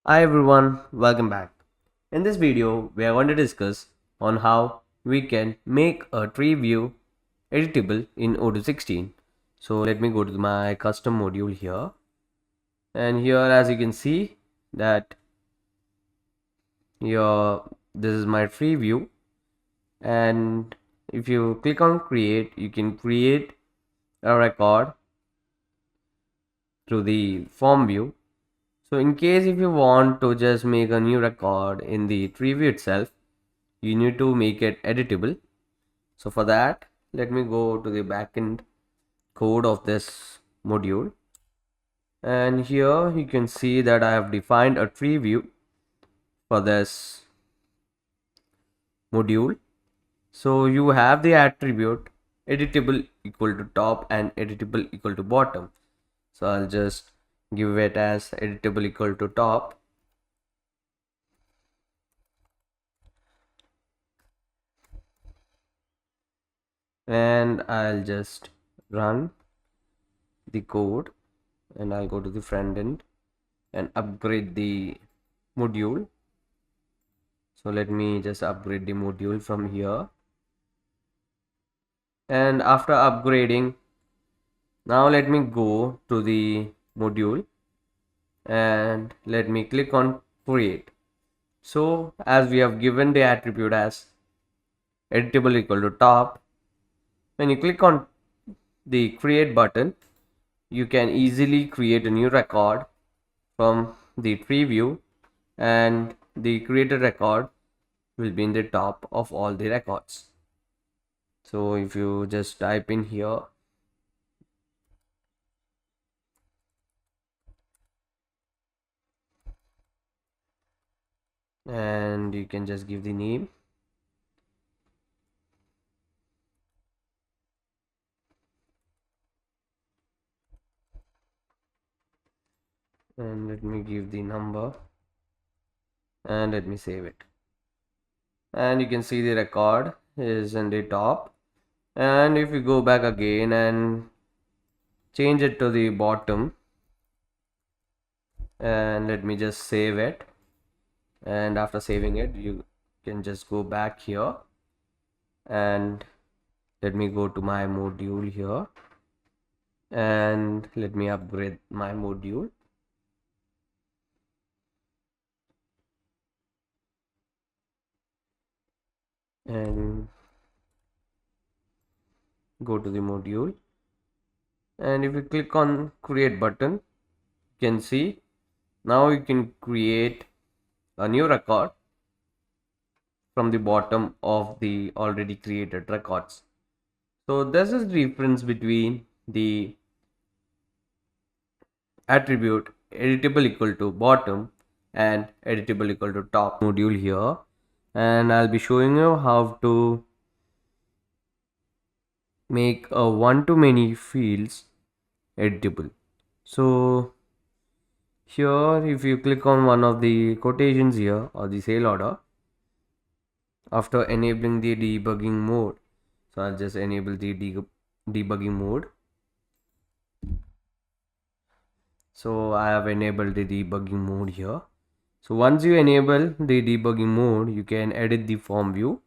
Hi everyone, welcome back. In this video, we are going to discuss on how we can make a tree view editable in Odoo 16. So let me go to my custom module here. And here as you can see that here this is my tree view. And if you click on create, you can create a record through the form view. So in case if you want to just make a new record in the tree view itself, you need to make it editable. So for that, let me go to the backend code of this module. And here you can see that I have defined a tree view for this module. So you have the attribute editable equal to top and editable equal to bottom. So I'll just give it as editable equal to top. And I'll just run the code and I'll go to the front end and upgrade the module. So let me just upgrade the module from here. And after upgrading, now let me go to the module and let me click on create. So as we have given the attribute as editable equal to top, when you click on the create button, you can easily create a new record from the tree view, and the created record will be in the top of all the records. So if you just type in here and you can just give the name, and let me give the number and let me save it. And you can see the record is in the top, and if you go back again and change it to the bottom, and let me just save it, and after saving it you can just go back here and let me go to my module here and let me upgrade my module. And go to the module, and if you click on create button, you can see now you can create a new record from the bottom of the already created records. So this is the difference between the attribute editable equal to bottom and editable equal to top module here, and I'll be showing you how to make a one-to-many fields editable. So here if you click on one of the quotations here or the sale order, after enabling the debugging mode, so I'll just enable the debugging mode. So I have enabled the debugging mode here. So once you enable the debugging mode, you can edit the form view.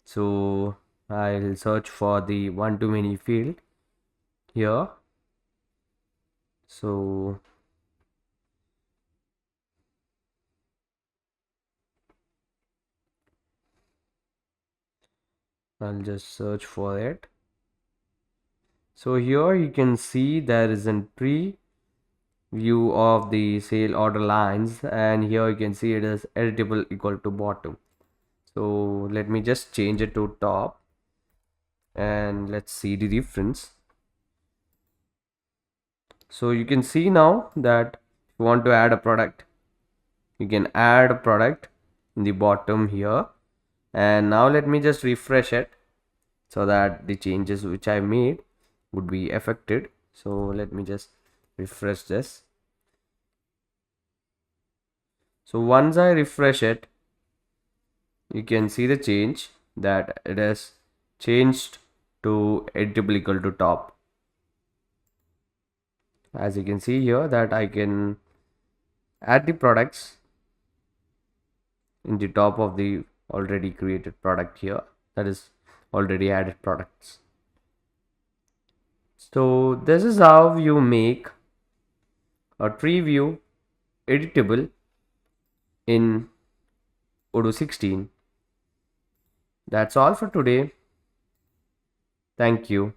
So I'll search for the one-to-many field here. So I'll just search for it. So here you can see there is a tree view of the sale order lines, and here you can see it is editable equal to bottom. So let me just change it to top and let's see the difference. So you can see now that if you want to add a product, you can add a product in the bottom here. And now let me just refresh it so that the changes which I made would be affected. So let me just refresh this. So once I refresh it, you can see the change that it has changed to editable equal to top. As you can see here that I can add the products in the top of the already created product here, that is already added products. So this is how you make a tree view editable in Odoo 16. That's all for today. Thank you.